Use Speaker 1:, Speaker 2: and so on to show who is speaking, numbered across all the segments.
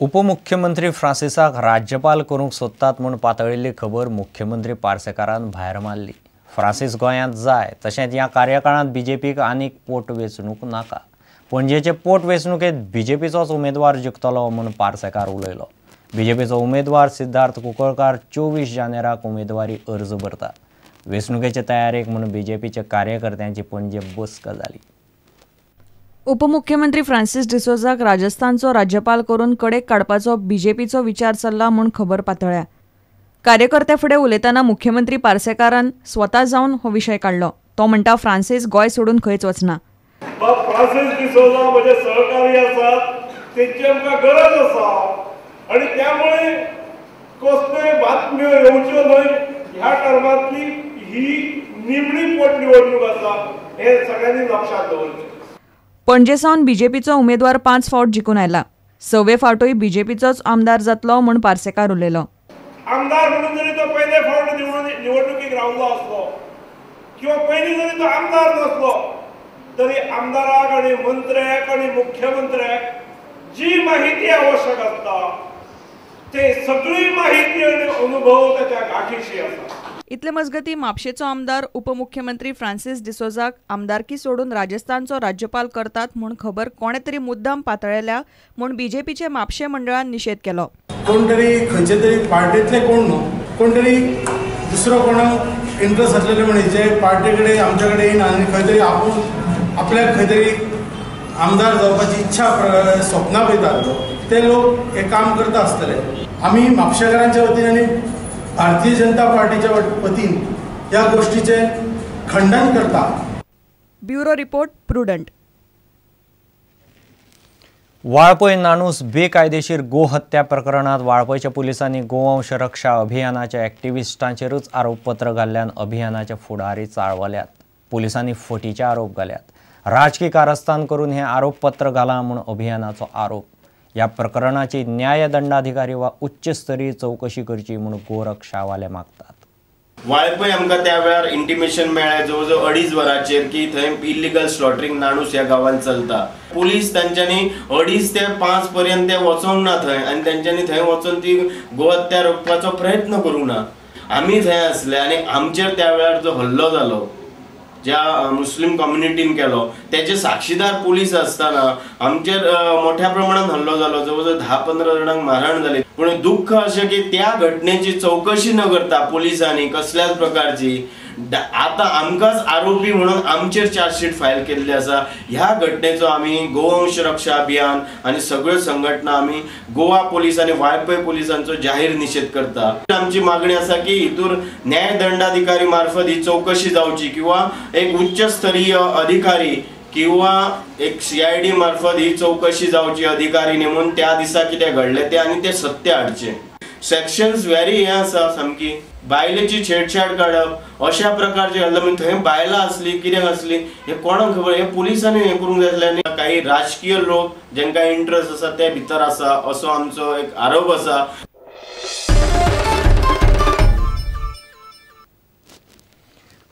Speaker 1: उपमुख्यमंत्री फ्रांसिसाक राज्यपाल करूंक सोदतात म्हूण पातळिल्ली खबर मुख्यमंत्री पार्सेकारान भायर मारली। फ्रांसीस गोंयांत जाय तशेंच ह्या कार्यकाळांत बीजेपीक आनीक पोटवेंचणूक नाका। पणजेचे पोटवेंचणुकेंत बीजेपीचोच उमेदवार जिखतलो म्हूण पार्सेकार उलयलो। बीजेपीचो उमेदवार सिद्धार्थ कुंकळकार 24 जानेराक उमेदवारी अर्ज भरता। वेंचणुकेचे तयारेक म्हूण बीजेपीचे कार्यकर्त्यांची पणजे बसका जाली।
Speaker 2: उपमुख्यमंत्री फ्रांसीस डिसोजाक राजस्थानचो राज्यपाल करून कडेक काडपाचो बीजेपीचो विचार चल्ला म्हूण खबर पातळ्ळ्या। कार्यकर्त्या फुडें उलयतना मुख्यमंत्री पार्सेकारान स्वता जावन हो विशय काडलो। तो म्हणटा फ्रांसीस गोंय सोडून खंयच वचना।
Speaker 3: फ्रांसीस डिसोजा म्हजे सहकारी आसात, तेंची आमकां गरज आसा आनी त्यामुळे कसल्योय बातम्यो येवच्यो न्हय। ह्या टर्मांतली ही निमणी पोटनिवडणूक आसा हे सगळ्यांनी लक्षात दवरचें।
Speaker 2: पणजेसावन बीजेपीचो उमेदवार 5 फावट जिखून आयला। 6वे फावटूय बीजेपीचोच आमदार जातलो म्हूण पार्सेकार उलयलो।
Speaker 3: आमदार म्हणून जरी तो पयले फावट निवडणुकीक रावलो आसलो किंवा पयलीं जरी तो आमदार नसलो तरी आमदाराक आनी मंत्र्याक आनी मुख्यमंत्र्याक जी माहिती आवश्यक आसता ते सगळी माहिती आनी अनुभव त्याच्या गाठीशी आसा।
Speaker 2: इतले मजगती म्हापशेचो आमदार उपमुख्यमंत्री फ्रांसीस डिसोजाक आमदारकी सोडून राजस्थानचो राज्यपाल करतात म्हूण खबर कोणे तरी मुद्दाम पातळयल्या म्हूण बीजेपीचे म्हापशे मंडळान निषेध केलो।
Speaker 4: कोण तरी खंयचे तरी पार्टीतले कोण न्हू, कोण तरी दुसरो कोणाक इंट्रस्ट आसलेले म्हणजे पार्टी कडेन आमचे कडेन येना आनी खंय तरी आपूण आपल्याक खंय तरी आमदार जावपाची इच्छा स्वप्नां पळयतात ते लोक हे काम करता आसतले। आमी म्हापशेकारांच्या वतीन आनी भारतीय जनता पार्टीच्या वतीन ह्या गोष्टीचे खंडन करता।
Speaker 2: Bureau report Prudent.
Speaker 1: Valpoi Nanus बेकायदेशीर गोहत्या प्रकरणात वाळपयच्या पुलिसांनी गोवंश रक्षा अभियानाच्या एक्टिव्हिस्टांचेरूच आरोपपत्र घाल्ल्यान अभियानाचे फुडारी चाळवल्यात। पुलिसांनी फटीचे आरोप घाल्यात। राजकीय कारस्थान करून हे आरोपपत्र घाला म्हूण अभियानाचो आरोप। या प्रकरणाची न्यायदंडाधिकारी वा उच्चस्तरीय चौकशी करची म्हूण गोरक्षावाले मागतात।
Speaker 5: वाळपय आमकां त्या वेळार इंटिमेशन मेळ्ळें जवळ 2.5 वरांचेर की थंय इल्लिगल स्लॉटरिंग नाणूस ह्या गांवांत चलता। पुलीस तांच्यांनी 2:30 ते 5 पर्यंत वचोंक ना थंय आनी तांच्यांनी थंय वचून ती गोहत्या रोखपाचो प्रयत्न करूंक ना। आमी थंय आसले आनी आमचेर त्या वेळार जो हल्लो जालो ज्या मुस्लिम कम्युनिटीन केलो त्याचे साक्षीदार पुलीस असताना आमचेर मोठ्या प्रमाणात हल्लो जालो। जवळ 10-15 जणांक मारहाण जाली। पण दुःख अशें की त्या घटनेची चौकशी न करता पुलिसांनी कसल्याच प्रकारची आता आमकांच आरोपी म्हणून आमचेर चार्जशीट फायल केल्ली आसा। ह्या घटनेचो आमी गोवंश रक्षा अभियान आनी सगळ्यो संघटना आमी गोवा पुलीस आनी वाळपय पुलिसांचो जाहीर निषेध करता। आमची मागणी आसा की हितूर न्यायदंडाधिकारी मार्फत ही चौकशी जावची किंवा एक उच्चस्तरीय अधिकारी किंवा एक CID मार्फत ही चौकशी जावची अधिकारी नेमून त्या दिसा कितें घडले ते आनी ते सत्य हाडचे। सेक्शन्स व्हेरी हे आसा सामकी बायलेची छेडछाड काडप अशा प्रकारचे हल्लो म्हणजे थंय बायलां असली कितें असली हे कोणाक खबर। हे पुलिसांनी हे करूंक जाय आसलें। काही राजकीय लोक जांकां इंट्रस्ट आसा ते भितर आसा असो आमचो एक आरोप आसा।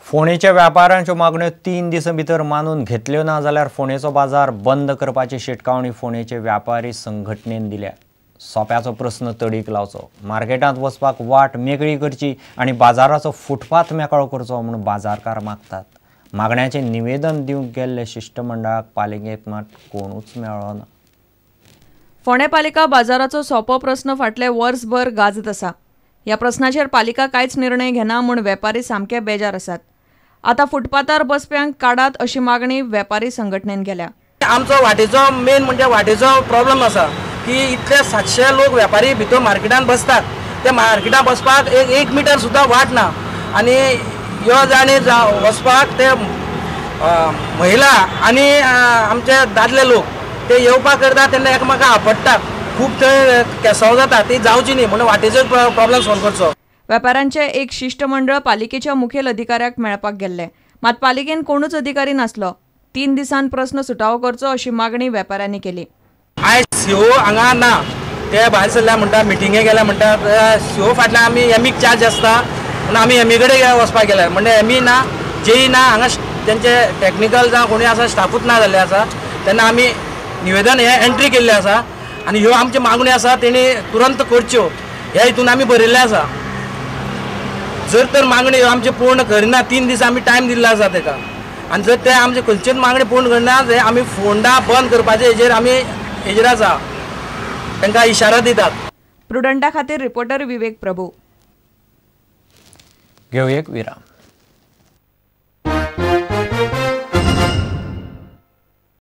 Speaker 1: फोणेच्या व्यापाऱ्यांच्यो मागण्यो 3 दिसां भितर मानून घेतल्यो ना जाल्यार फोणेचो बाजार बंद करपाची शिटकावणी फोणेचे व्यापारी संघटनेन दिल्या। सोप्याचो प्रस्न तडीक लावचो, मार्केटांत वचपाक वाट मेकळी करची आनी बाजाराचो फुटपाथ मेकळो करचो म्हूण बाजारकार मागतात। मागण्यांचें निवेदन दिवंक गेल्ले शिष्टमंडळाक पालिकेंत मात कोणूच मेळ्ळो ना।
Speaker 2: फोंडे पालिका बाजाराचो सोपो प्रस्न फाटले वर्सभर गाजत आसा। ह्या प्रस्नाचेर पालिका कांयच निर्णय घेना म्हूण वेपारी सामके बेजार आसात। आतां फुटपाथार बसप्यांक काडात अशी मागणी वेपारी संघटनेन केल्या।
Speaker 6: आमचो वाटेचो मेन म्हणजे वाटेचो प्रॉब्लेम आसा की इतले 700 लोक वेपारी भितर मार्केटान बसतात। ते मार्केटान बसपाक 1 मिटर सुद्धा वाट ना आनी यो जाणी वचपाक ते महिला आनी आमचे दादले लोक ते येवपाक करता तेन्ना एकामेकांक आपडटात। खूब थंय केसांव जाता ती जावची न्ही म्हणून वाटेचो प्रॉब्लेम सॉल्व करचो।
Speaker 2: वेपाऱ्यांचे एक शिष्टमंडळ पालिकेच्या मुखेल अधिकाऱ्याक मेळपाक गेल्ले, मात पालिकेन कोणूच अधिकारी नासलो। 3 दिसांत प्रस्न सुटावो करचो अशी मागणी वेपाऱ्यांनी केली।
Speaker 6: आयज CO हांगा ना, ते भायर सरल्या म्हणटा मिटिंगे गेल्या म्हणटा। CO फाटल्यान आमी एमीक चार्ज आसता म्हणून आमी एमी कडेन वचपाक गेल्यार म्हणजे एमी ना JE ना हांगा तेंचे टेक्निकल जावं कोणी आसा स्टाफूच ना जाल्ले आसा। तेन्ना आमी निवेदन हे एंट्री केल्ले आसा आनी ह्यो आमच्यो मागण्यो आसा तेणी तुरंत करच्यो ह्या हितून आमी बरयल्ले आसा. जर तर मागणी ह्यो आमचे पूर्ण करिना 3 दीस आमी टायम दिल्लो आसा तेका आनी जर ते आमचे खंयचेच मागणी पूर्ण करना जाल्यार आमी फोंडा बंद करपाचे हेजेर आसा तांकां इशारा दितात.
Speaker 2: प्रुडंटा खातीर रिपोर्टर विवेक प्रभू.
Speaker 1: घेऊ एक विराम.